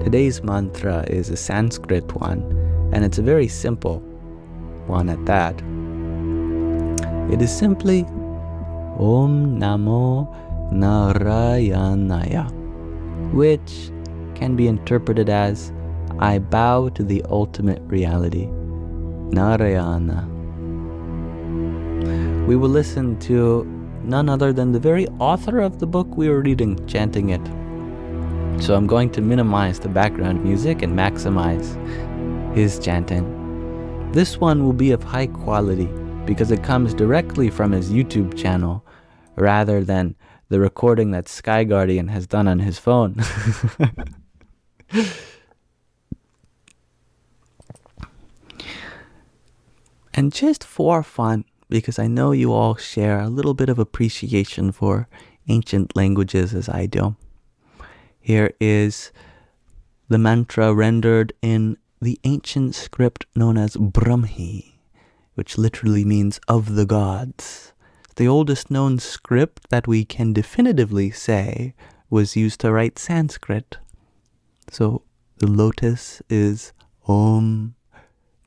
Today's mantra is a Sanskrit one, and it's a very simple one at that. It is simply Om Namo Nārāyana, which can be interpreted as I bow to the ultimate reality, Narayana. We will listen to none other than the very author of the book we were reading, chanting it. So I'm going to minimize the background music and maximize his chanting. This one will be of high quality because it comes directly from his YouTube channel rather than the recording that Sky Guardian has done on his phone. And just for fun, because I know you all share a little bit of appreciation for ancient languages as I do, here is the mantra rendered in the ancient script known as Brahmi, which literally means of the gods. The oldest known script that we can definitively say was used to write Sanskrit. So the lotus is Om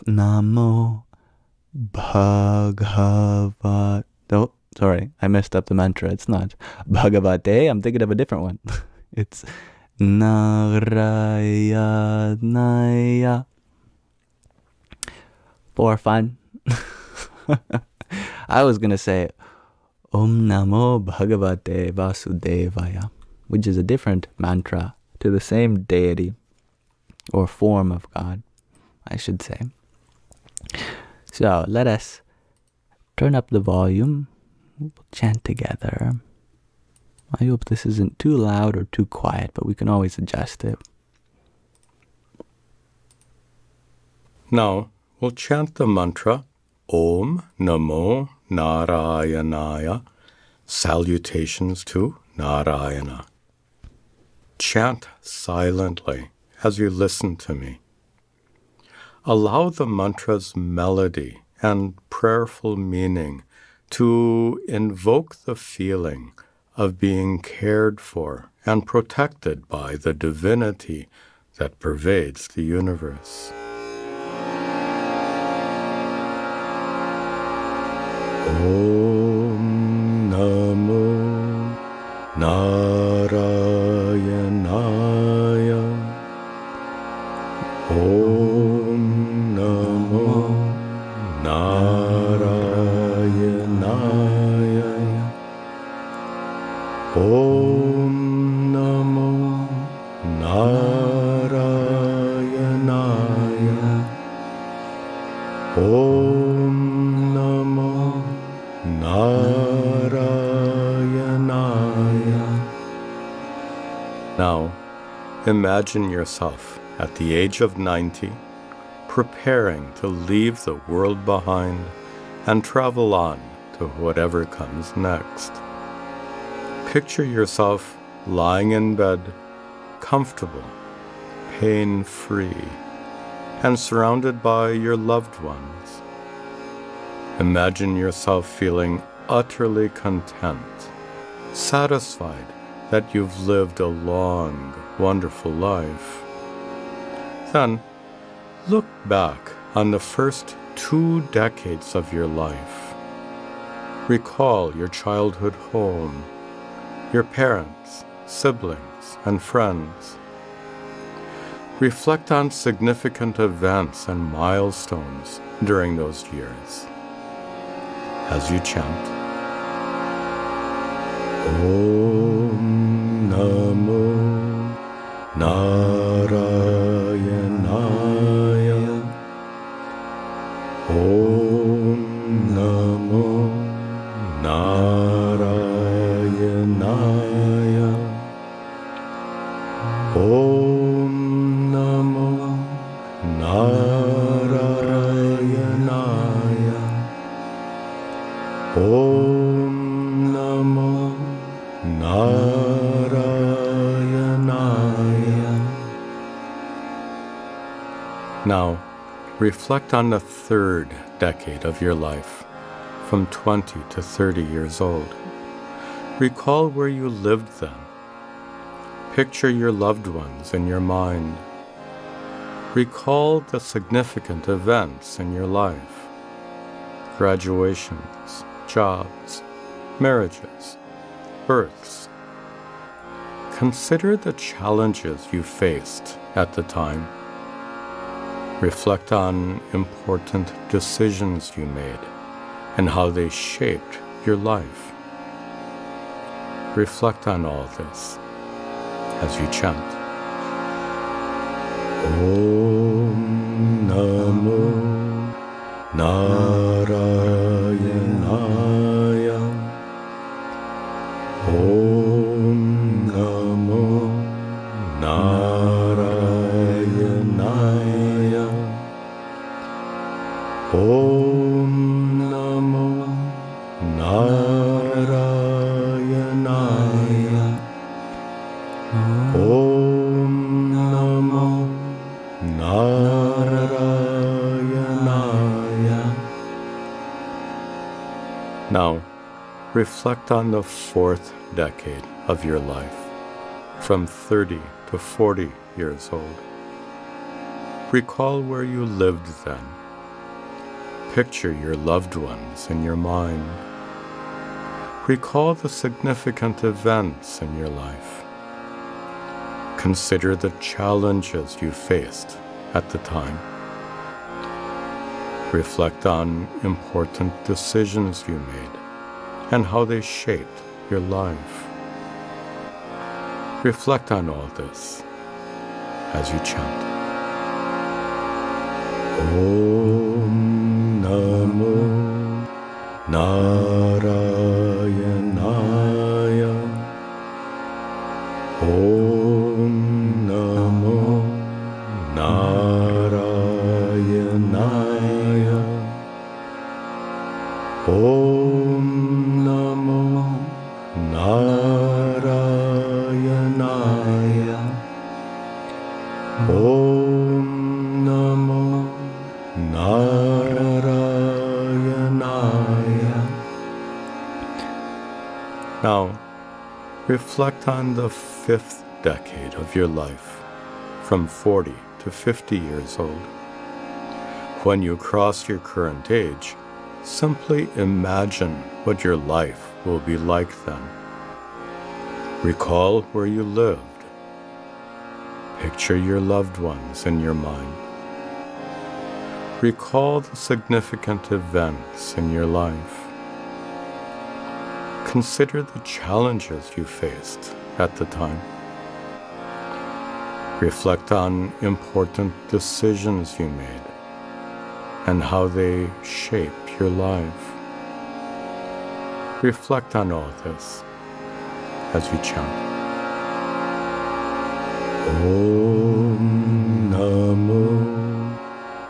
Namo Bhagavate. Oh, sorry, I messed up the mantra. It's not Bhagavate. I'm thinking of a different one. It's Nārāyana. For fun. I was going to say Om Namo Bhagavate Vasudevaya, which is a different mantra to the same deity or form of God, I should say. So let us turn up the volume. We'll chant together. I hope this isn't too loud or too quiet, but we can always adjust it. Now, we'll chant the mantra Om Namo Nārayanaya, salutations to Nārāyana. Chant silently as you listen to me. Allow the mantra's melody and prayerful meaning to invoke the feeling of being cared for and protected by the divinity that pervades the universe. Om Namo Nārayanaya. Om Namo Nārayanaya. Om Namo Nārayanaya. Om Namo Nārayanaya. Now, imagine yourself at the age of 90, preparing to leave the world behind and travel on to whatever comes next. Picture yourself lying in bed, comfortable, pain-free, and surrounded by your loved ones. Imagine yourself feeling utterly content, satisfied that you've lived a long, wonderful life. Then, look back on the first 2 decades of your life. Recall your childhood home, your parents, siblings, and friends. Reflect on significant events and milestones during those years. As you chant, Om Namo Nārayanaya. Om Namo Nārayanaya. Om Namo Nārayanaya. Om Namo Nārayanaya. Now, reflect on the 3rd decade of your life, from 20 to 30 years old. Recall where you lived then. Picture your loved ones in your mind. Recall the significant events in your life. Graduations, jobs, marriages, births. Consider the challenges you faced at the time. Reflect on important decisions you made and how they shaped your life. Reflect on all this as you chant. Om Namo Nārāyana. Om Namo Nārāyana. Om Namo Nārāyana. Om Namo Nārāyana. Now, reflect on the fourth decade of your life, from 30 to 40 years old. Recall where you lived then. Picture your loved ones in your mind. Recall the significant events in your life. Consider the challenges you faced at the time. Reflect on important decisions you made and how they shaped your life. Reflect on all this as you chant. Om Namo Nārāyana. Om Namo Nārāyana. Om Namo Nārāyana. Om Namo Nārāyana. Now, reflect on the fifth decade of your life, from 40 to 50 years old. When you cross your current age, simply imagine what your life will be like then. Recall where you lived. Picture your loved ones in your mind. Recall the significant events in your life. Consider the challenges you faced at the time. Reflect on important decisions you made and how they shape your life. Reflect on all this as you chant. Om Namo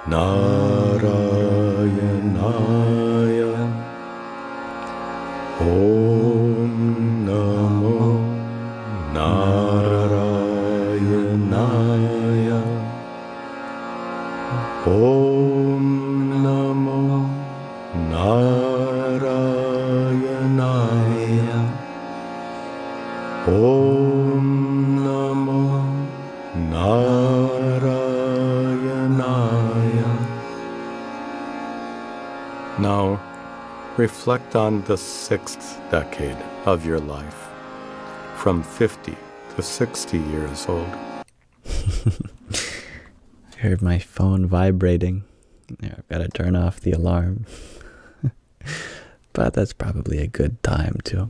Nārāyana. Om Namo Nārāyana. Om Namo Nārāyana. Om Namo Nārāyana. Now, reflect on the sixth decade of your life, from 50 to 60 years old. I heard my phone vibrating. Yeah, I've got to turn off the alarm. But that's probably a good time to